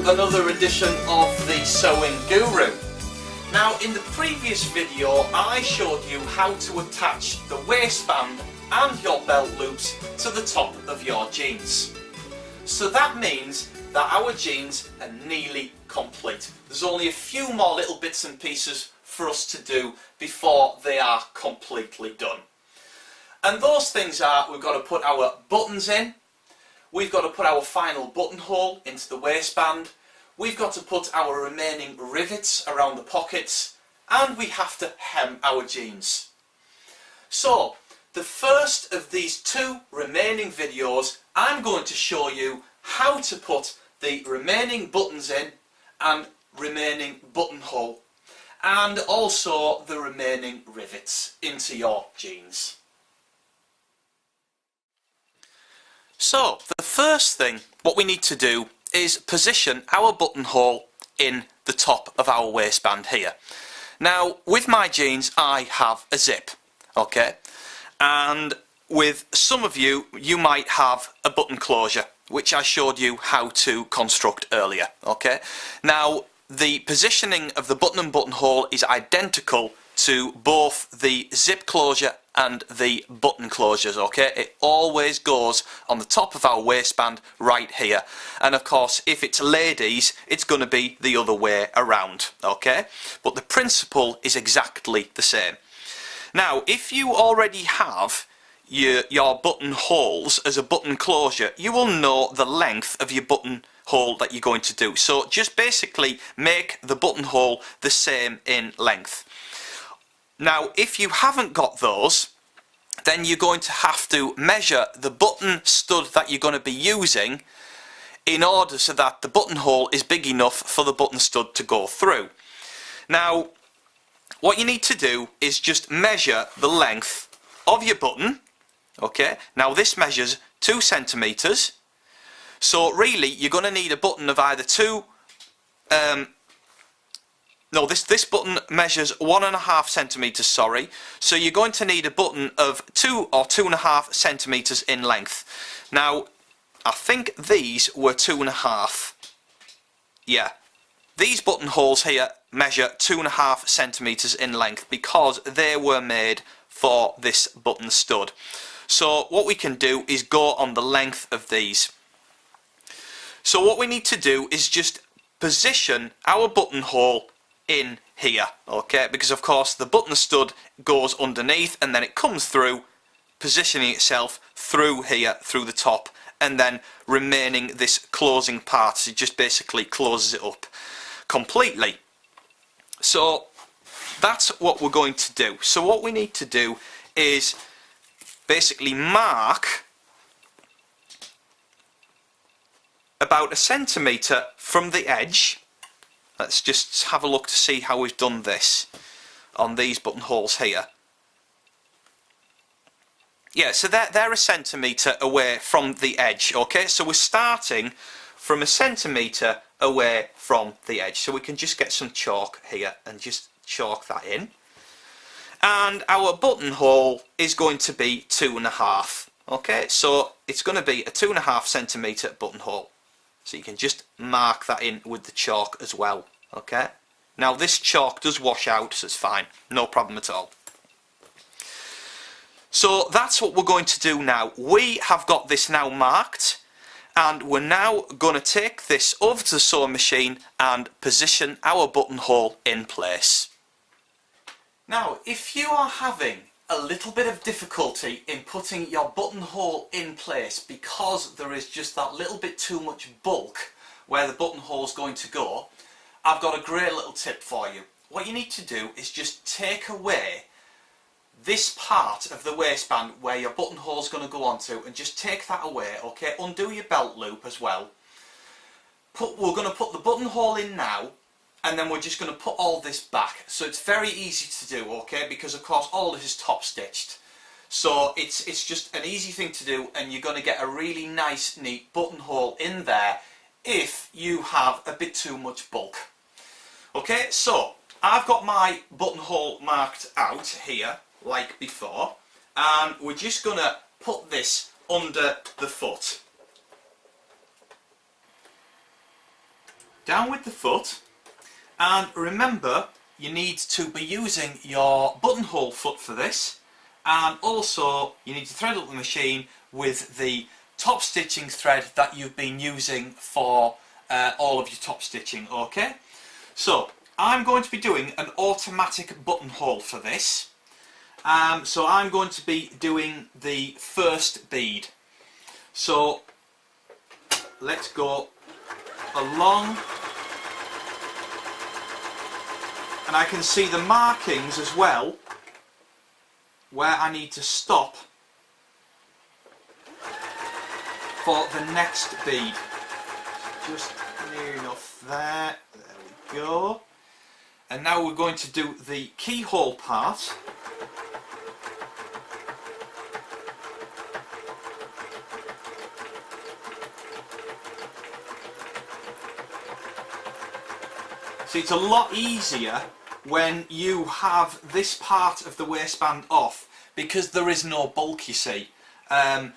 another edition of the Sewing Guru. Now, in the previous video I showed you how to attach the waistband and your belt loops to the top of your jeans. So that means that our jeans are nearly complete. There's only a few more little bits and pieces for us to do before they are completely done. And those things are, we've got to put our buttons in, we've got to put our final buttonhole into the waistband, we've got to put our remaining rivets around the pockets, and we have to hem our jeans. So, the first of these two remaining videos, I'm going to show you how to put the remaining buttons in and remaining buttonhole, and also the remaining rivets into your jeans. So, the first thing, what we need to do is position our buttonhole in the top of our waistband here. Now, with my jeans, I have a zip, okay? And with some of you, you might have a button closure, which I showed you how to construct earlier, okay? Now, the positioning of the button and buttonhole is identical to both the zip closure and the button closures, okay? It always goes on the top of our waistband right here. And of course, if it's ladies, it's going to be the other way around, okay? But the principle is exactly the same. Now, if you already have your buttonholes as a button closure, you will know the length of your buttonhole that you're going to do. So just basically make the buttonhole the same in length. Now, if you haven't got those, then you're going to have to measure the button stud that you're going to be using in order so that the buttonhole is big enough for the button stud to go through. Now, what you need to do is just measure the length of your button, okay? Now, this measures 2 centimeters. So really, you're going to need a button of either this button measures 1.5 centimeters, sorry. So you're going to need a button of 2 or 2.5 centimeters in length. Now, I think these were 2.5. Yeah. These buttonholes here measure 2.5 centimeters in length because they were made for this button stud. So what we can do is go on the length of these. So what we need to do is just position our buttonhole in here, okay, because of course the button stud goes underneath and then it comes through, positioning itself through here, through the top, and then remaining this closing part, so it just basically closes it up completely. So that's what we're going to do. So what we need to do is basically mark about 1 centimeter from the edge. Let's just have a look to see how we've done this on these buttonholes here. Yeah, so they're 1 centimeter away from the edge, okay? So we're starting from 1 centimeter away from the edge. So we can just get some chalk here and just chalk that in. And our buttonhole is going to be 2.5, okay? So it's going to be a 2.5 centimeter buttonhole. So you can just mark that in with the chalk as well, okay? Now this chalk does wash out, so it's fine, no problem at all. So that's what we're going to do now. We have got this now marked, and we're now going to take this over to the sewing machine and position our buttonhole in place. Now, if you are having a little bit of difficulty in putting your buttonhole in place because there is just that little bit too much bulk where the buttonhole is going to go, I've got a great little tip for you. What you need to do is just take away this part of the waistband where your buttonhole is going to go onto, and just take that away, okay? Undo your belt loop as well. We're going to put the buttonhole in now, and then we're just going to put all this back. So it's very easy to do, okay, because of course all this is top stitched. So it's just an easy thing to do, and you're going to get a really nice neat buttonhole in there if you have a bit too much bulk. Okay, so I've got my buttonhole marked out here like before, and we're just going to put this under the foot. down with the foot, and remember you need to be using your buttonhole foot for this, and also you need to thread up the machine with the top stitching thread that you've been using for all of your top stitching. Okay, so I'm going to be doing an automatic buttonhole for this. So I'm going to be doing the first bead. So let's go along, and I can see the markings as well where I need to stop for the next bead. Just near enough there. There we go. And now we're going to do the keyhole part. See, it's a lot easier when you have this part of the waistband off, because there is no bulk, you see, and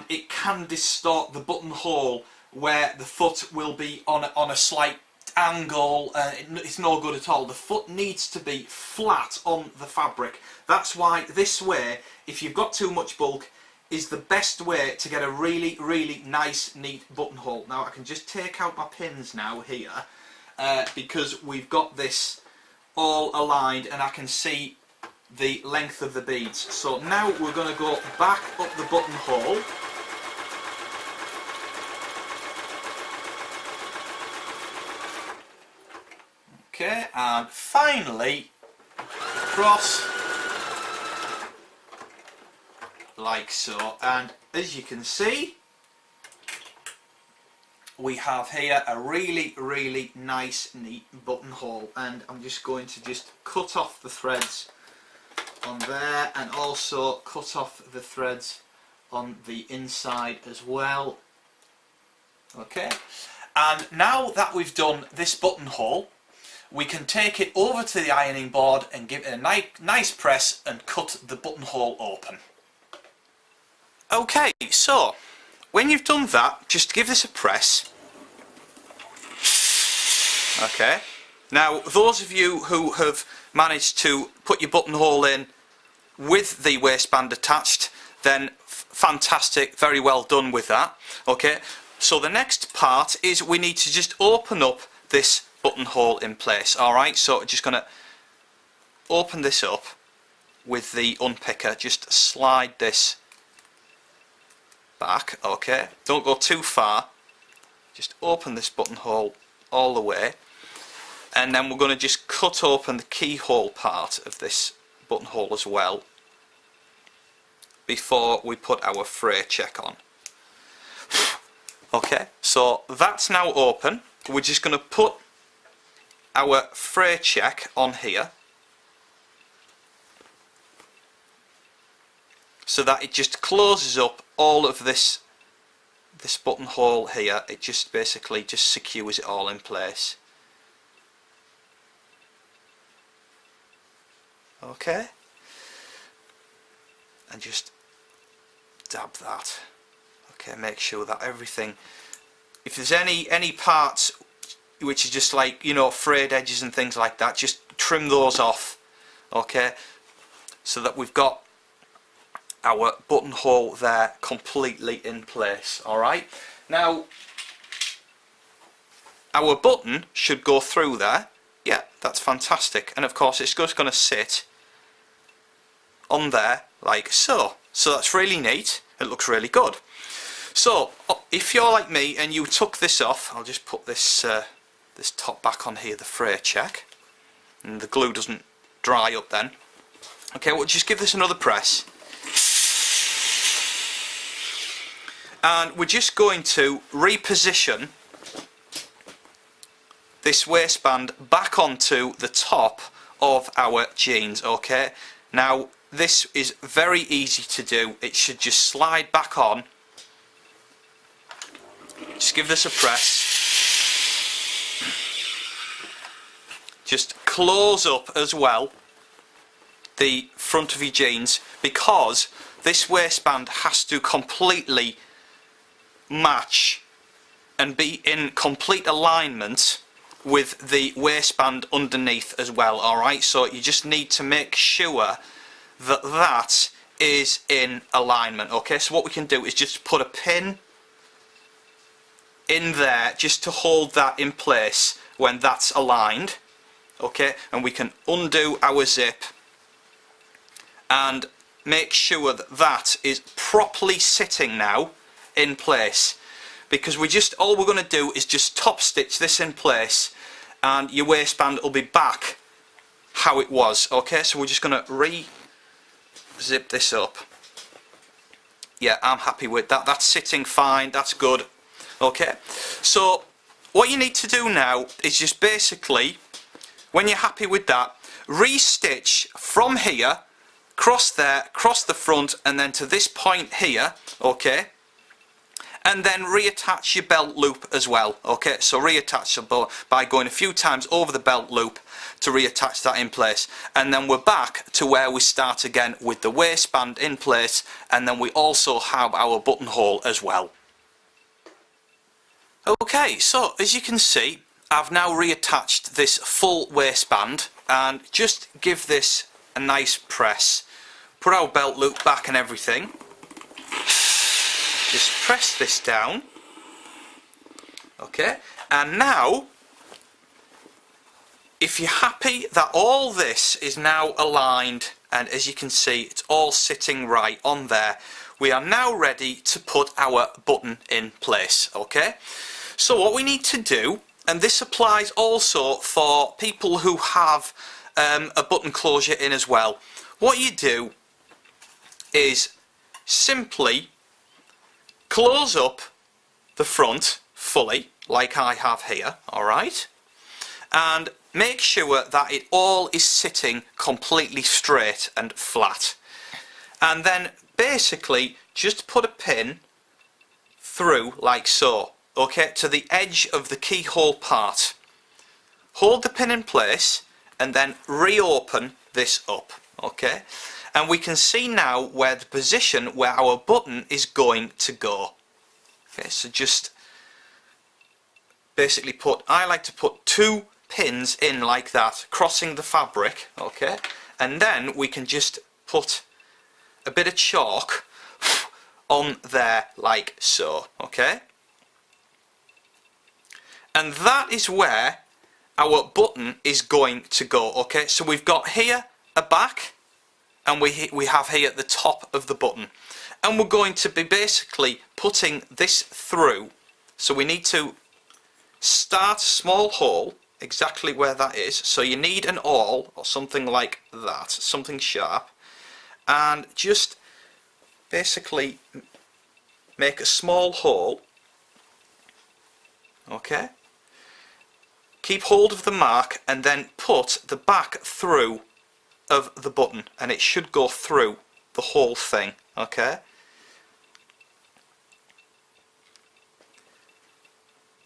it can distort the buttonhole where the foot will be on a slight angle. It's no good at all. The foot needs to be flat on the fabric. That's why this way, if you've got too much bulk, is the best way to get a really nice neat buttonhole. Now I can just take out my pins now here, because we've got this all aligned and I can see the length of the beads. So now we're going to go back up the buttonhole. Okay, and finally across like so, and as you can see we have here a really nice neat buttonhole, and I'm just going to just cut off the threads on there and also cut off the threads on the inside as well. Okay, and now that we've done this buttonhole, we can take it over to the ironing board and give it a nice press and cut the buttonhole open. Okay, so when you've done that, just give this a press. Okay, now those of you who have managed to put your buttonhole in with the waistband attached, then fantastic, very well done with that. Okay, so the next part is we need to just open up this buttonhole in place. Alright, so just going to open this up with the unpicker, just slide this back. Okay, don't go too far, just open this buttonhole all the way, and then we're going to just cut open the keyhole part of this buttonhole as well before we put our fray check on. Okay, so that's now open. We're just going to put our fray check on here so that it just closes up all of this buttonhole here. It just basically just secures it all in place. Okay, and just dab that. Okay, make sure that everything, if there's any parts which are just like, you know, frayed edges and things like that, just trim those off. Okay, so that we've got our buttonhole there completely in place. Alright, now our button should go through there. Yeah, that's fantastic, and of course it's just going to sit on there like so. So that's really neat, it looks really good. So if you're like me and you took this off, I'll just put this this top back on here, the fray check, and the glue doesn't dry up then. Okay, we'll just give this another press, and we're just going to reposition this waistband back onto the top of our jeans. Okay, now this is very easy to do. It should just slide back on. Just give this a press. Just close up as well the front of your jeans, because this waistband has to completely match and be in complete alignment with the waistband underneath as well. Alright, so you just need to make sure that that is in alignment. Okay, so what we can do is just put a pin in there just to hold that in place when that's aligned. Okay, and we can undo our zip and make sure that that is properly sitting now in place, because all we're going to do is just top stitch this in place and your waistband will be back how it was. Okay, so we're just going to re-zip this up. Yeah, I'm happy with that. That's sitting fine, that's good. Okay, so what you need to do now is just basically, when you're happy with that, re-stitch from here, cross there, cross the front, and then to this point here. Okay, and then reattach your belt loop as well. Okay, so reattach by going a few times over the belt loop to reattach that in place, and then we're back to where we start again with the waistband in place, and then we also have our buttonhole as well. Okay, so as you can see, I've now reattached this full waistband, and just give this a nice press. Put our belt loop back and everything. Just press this down. Okay, and now, if you're happy that all this is now aligned, and as you can see, it's all sitting right on there, we are now ready to put our button in place. Okay, so what we need to do, and this applies also for people who have a button closure in as well, what you do is simply close up the front fully, like I have here, alright, and make sure that it all is sitting completely straight and flat, and then basically just put a pin through like so, okay, to the edge of the keyhole part. Hold the pin in place and then reopen this up. Okay, and we can see now where the position where our button is going to go. Okay, so just basically I like to put 2 pins in like that, crossing the fabric. Okay, and then we can just put a bit of chalk on there like so. Okay, and that is where our button is going to go. Okay, so we've got here a back, and we have here at the top of the button, and we're going to be basically putting this through. So we need to start a small hole exactly where that is, so you need an awl or something like that, something sharp, and just basically make a small hole. Okay, keep hold of the mark and then put the back through of the button, and it should go through the whole thing. Okay,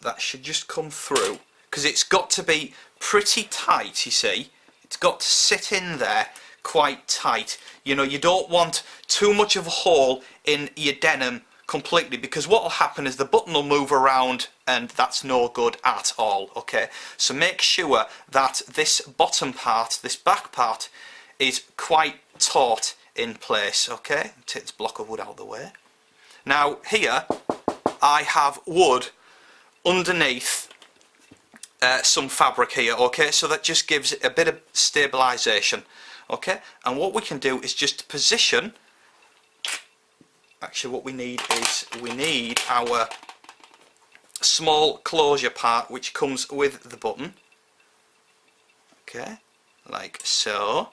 that should just come through, because it's got to be pretty tight, you see. It's got to sit in there quite tight. You know, you don't want too much of a hole in your denim completely, because what will happen is the button will move around, and that's no good at all. Okay, so make sure that this bottom part, this back part, is quite taut in place. Okay, take this block of wood out of the way. Now here I have wood underneath some fabric here. Okay, so that just gives it a bit of stabilization. Okay, and what we can do is just position. Actually, what we need is our small closure part which comes with the button. Okay, like so.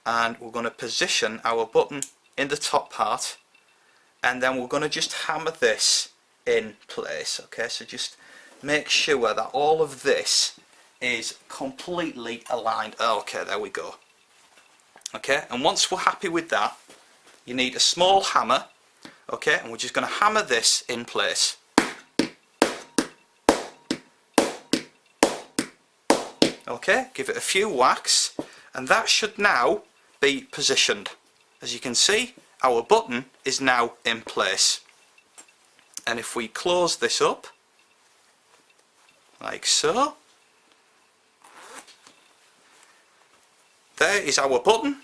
And we're going to position our button in the top part, and then we're going to just hammer this in place. Okay, so just make sure that all of this is completely aligned. Okay, there we go. Okay, and once we're happy with that, you need a small hammer. Okay, and we're just going to hammer this in place. Okay, give it a few whacks, and that should now be positioned. As you can see, our button is now in place, and if we close this up, like so. There is our button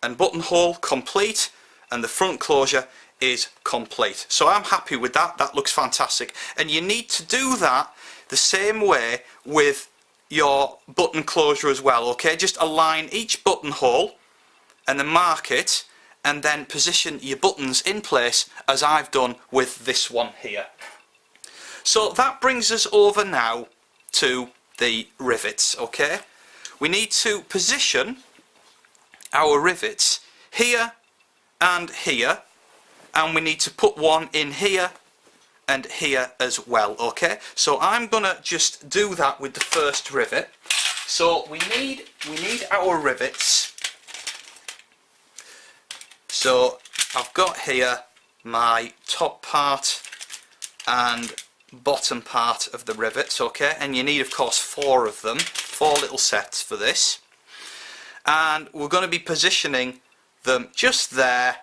and buttonhole complete, and the front closure is complete. So I'm happy with that. That looks fantastic. And you need to do that the same way with your button closure as well, okay? Just align each buttonhole and then mark it, and then position your buttons in place as I've done with this one here. So that brings us over now to the rivets, okay? We need to position our rivets here and here, and we need to put one in here and here as well, okay? So I'm gonna just do that with the first rivet. So we need our rivets. So I've got here my top part and bottom part of the rivets, okay? And you need, of course, 4 of them, 4 little sets for this. And we're going to be positioning them just there,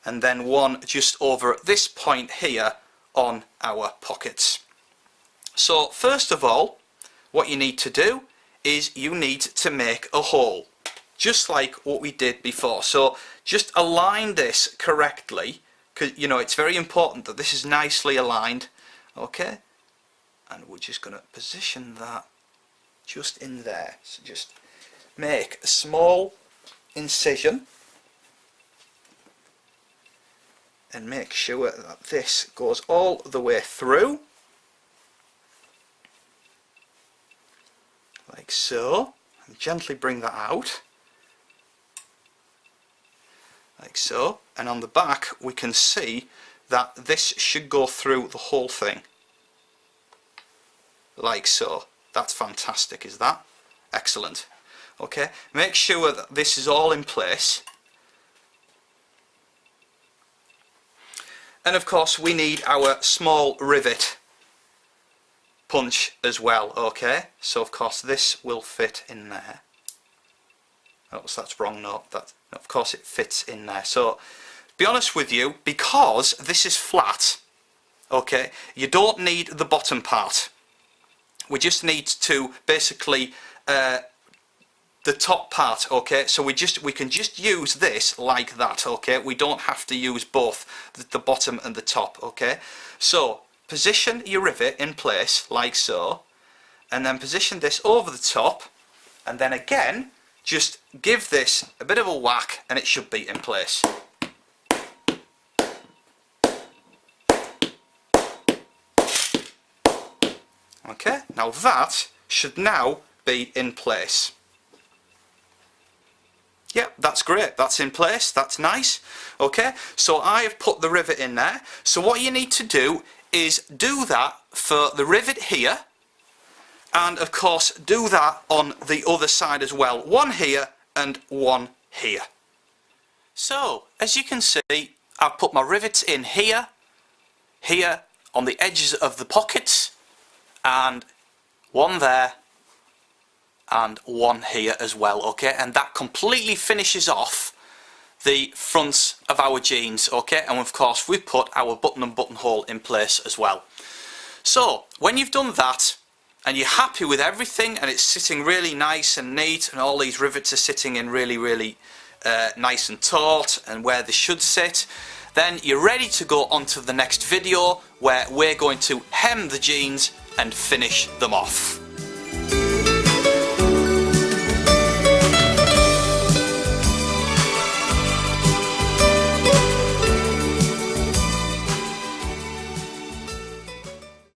and then one just over at this point here on our pockets. So first of all, what you need to do is you need to make a hole, just like what we did before. So just align this correctly, because you know it's very important that this is nicely aligned, okay? And we're just going to position that just in there. So just make a small incision and make sure that this goes all the way through, like so, and gently bring that out, like so. And on the back we can see that this should go through the whole thing, like so. That's fantastic, is that? Excellent. Okay, make sure that this is all in place. And of course we need our small rivet punch as well, okay? So of course this will fit in there. Oh, so that's wrong, no, of course it fits in there. So, to be honest with you, because this is flat, okay, you don't need the bottom part. We just need to basically the top part, okay? So we can just use this like that, okay? We don't have to use both the bottom and the top, okay? So position your rivet in place like so, and then position this over the top, and then again just give this a bit of a whack and it should be in place. Okay, now that should now be in place. Yeah, that's great, that's in place, that's nice. Okay, so I have put the rivet in there. So what you need to do is do that for the rivet here, and of course do that on the other side as well. One here and one here. So, as you can see, I've put my rivets in here, here on the edges of the pockets, and one there and one here as well, okay? And that completely finishes off the fronts of our jeans, okay? And of course we've put our button and buttonhole in place as well. So when you've done that and you're happy with everything and it's sitting really nice and neat and all these rivets are sitting in really nice and taut and where they should sit, then you're ready to go on to the next video where we're going to hem the jeans and finish them off.